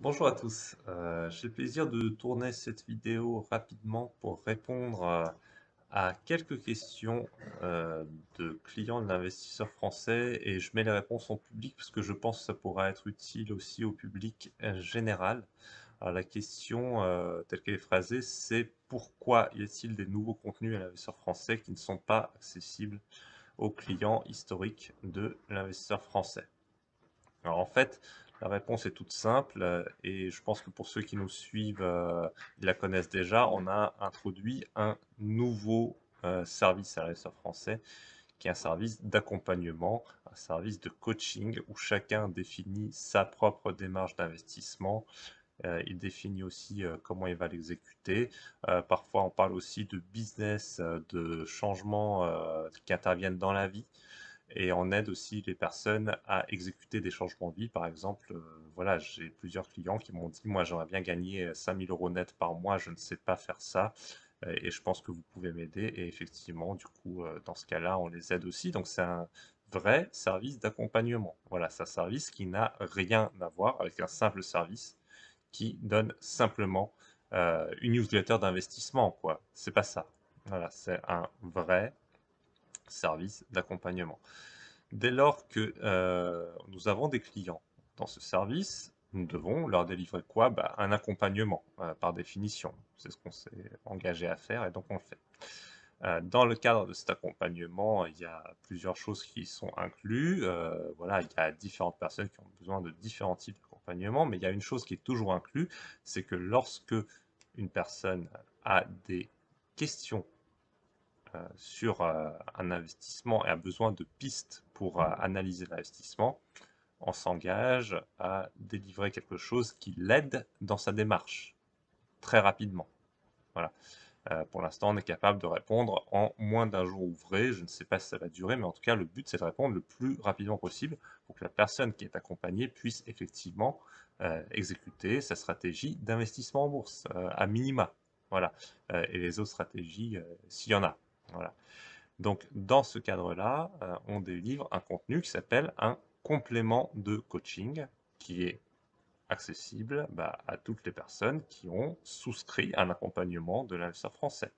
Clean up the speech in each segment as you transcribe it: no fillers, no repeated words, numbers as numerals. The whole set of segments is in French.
Bonjour à tous. J'ai le plaisir de tourner cette vidéo rapidement pour répondre à quelques questions de clients de l'investisseur français et je mets les réponses en public parce que je pense que ça pourra être utile aussi au public général. Alors la question telle qu'elle est phrasée, c'est pourquoi y a-t-il des nouveaux contenus à l'investisseur français qui ne sont pas accessibles aux clients historiques de l'investisseur français? Alors en fait, la réponse est toute simple et je pense que pour ceux qui nous suivent, ils la connaissent déjà. On a introduit un nouveau service à l'investisseur français qui est un service d'accompagnement, un service de coaching où chacun définit sa propre démarche d'investissement. Il définit aussi comment il va l'exécuter. Parfois, on parle aussi de business, de changements qui interviennent dans la vie et on aide aussi les personnes à exécuter des changements de vie. Par exemple, voilà, j'ai plusieurs clients qui m'ont dit, moi j'aimerais bien gagner 5000 euros net par mois, je ne sais pas faire ça, et je pense que vous pouvez m'aider. Et effectivement, du coup, dans ce cas-là, on les aide aussi. Donc c'est un vrai service d'accompagnement. Voilà, c'est un service qui n'a rien à voir avec un simple service qui donne simplement une newsletter d'investissement, quoi. C'est pas ça. Voilà, c'est un vrai service d'accompagnement. Dès lors que nous avons des clients dans ce service, nous devons leur délivrer quoi? Bah, un accompagnement, par définition. C'est ce qu'on s'est engagé à faire et donc on le fait. Dans le cadre de cet accompagnement, il y a plusieurs choses qui sont incluses. Voilà, il y a différentes personnes qui ont besoin de différents types d'accompagnement, mais il y a une chose qui est toujours inclue, c'est que lorsque une personne a des questions sur un investissement et a besoin de pistes pour analyser l'investissement, on s'engage à délivrer quelque chose qui l'aide dans sa démarche très rapidement. Voilà. Pour l'instant, on est capable de répondre en moins d'un jour ouvré. Je ne sais pas si ça va durer, mais en tout cas, le but, c'est de répondre le plus rapidement possible pour que la personne qui est accompagnée puisse effectivement exécuter sa stratégie d'investissement en bourse, à minima. Voilà. Et les autres stratégies, s'il y en a. Voilà. Donc, dans ce cadre-là, on délivre un contenu qui s'appelle un complément de coaching, qui est accessible à toutes les personnes qui ont souscrit à un accompagnement de l'investisseur français.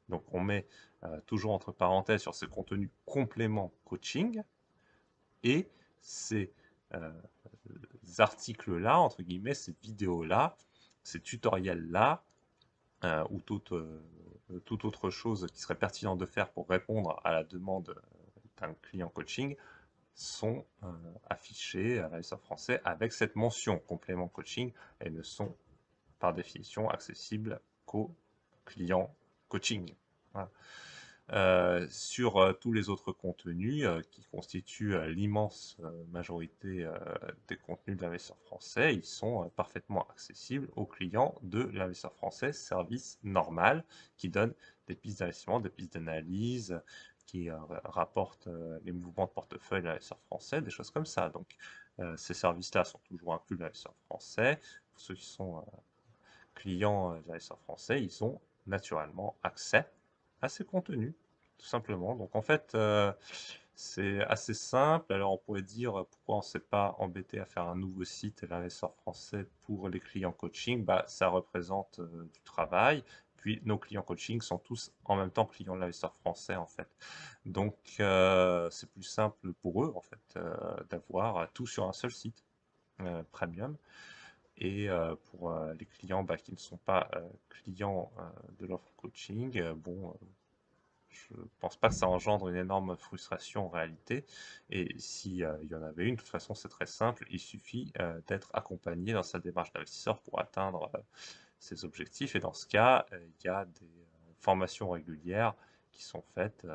Donc, on met toujours entre parenthèses sur ce contenu complément coaching et ces euh, articles-là, entre guillemets, ces vidéos-là, ces tutoriels-là, ou toute autre chose qui serait pertinent de faire pour répondre à la demande d'un client coaching sont affichés à l'investisseur français avec cette mention complément coaching et ne sont par définition accessibles qu'aux clients coaching. Voilà. Sur tous les autres contenus qui constituent l'immense majorité des contenus de l'investisseur français, ils sont parfaitement accessibles aux clients de l'investisseur français, service normal qui donne des pistes d'investissement, des pistes d'analyse, qui rapportent les mouvements de portefeuille de l'investisseur français, des choses comme ça. Donc ces services-là sont toujours inclus de l'investisseur français. Pour ceux qui sont clients de l'investisseur français, ils ont naturellement accès à ces contenus tout simplement. Donc en fait, c'est assez simple. Alors on pourrait dire pourquoi on ne s'est pas embêté à faire un nouveau site et l'investisseur français pour les clients coaching. Bah, ça représente du travail. Puis nos clients coaching sont tous en même temps clients de l'investisseur français en fait. Donc c'est plus simple pour eux en fait d'avoir tout sur un seul site premium. Et pour les clients qui ne sont pas clients de l'offre coaching, bon, je pense pas que ça engendre une énorme frustration en réalité. Et s'il y en avait une, de toute façon, c'est très simple. Il suffit d'être accompagné dans sa démarche d'investisseur pour atteindre ses objectifs. Et dans ce cas, il y a des formations régulières qui sont faites,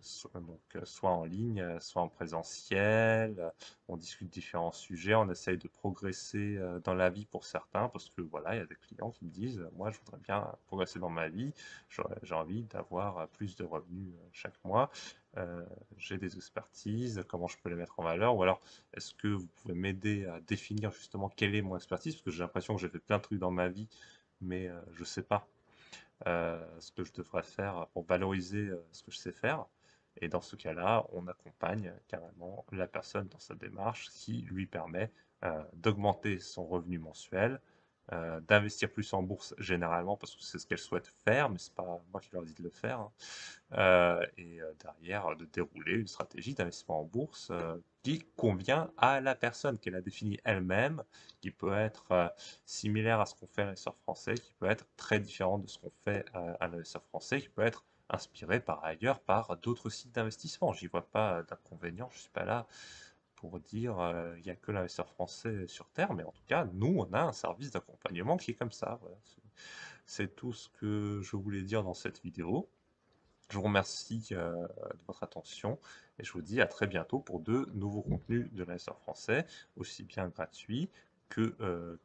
soit en ligne, soit en présentiel. On discute différents sujets, on essaye de progresser dans la vie pour certains, parce que voilà, il y a des clients qui me disent, moi, je voudrais bien progresser dans ma vie, j'ai envie d'avoir plus de revenus chaque mois. J'ai des expertises, comment je peux les mettre en valeur, ou alors est-ce que vous pouvez m'aider à définir justement quelle est mon expertise, parce que j'ai l'impression que j'ai fait plein de trucs dans ma vie, mais je ne sais pas ce que je devrais faire pour valoriser ce que je sais faire. Et dans ce cas-là, on accompagne carrément la personne dans sa démarche qui lui permet d'augmenter son revenu mensuel, d'investir plus en bourse généralement parce que c'est ce qu'elles souhaitent faire, mais c'est pas moi qui leur dis de le faire, hein. Et derrière, de dérouler une stratégie d'investissement en bourse qui convient à la personne, qu'elle a définie elle-même, qui peut être similaire à ce qu'on fait à l'investisseur français, qui peut être très différent de ce qu'on fait à l'investisseur français, qui peut être inspiré par ailleurs par d'autres sites d'investissement. J'y vois pas d'inconvénient, je suis pas là pour dire il n'y a que l'investisseur français sur Terre, mais en tout cas, nous, on a un service d'accompagnement qui est comme ça. Voilà. C'est tout ce que je voulais dire dans cette vidéo. Je vous remercie de votre attention et je vous dis à très bientôt pour de nouveaux contenus de l'investisseur français, aussi bien gratuits que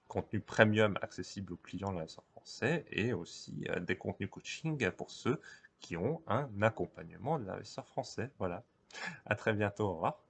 contenus premium accessibles aux clients de l'investisseur français et aussi des contenus coaching pour ceux qui ont un accompagnement de l'investisseur français. Voilà, à très bientôt, au revoir.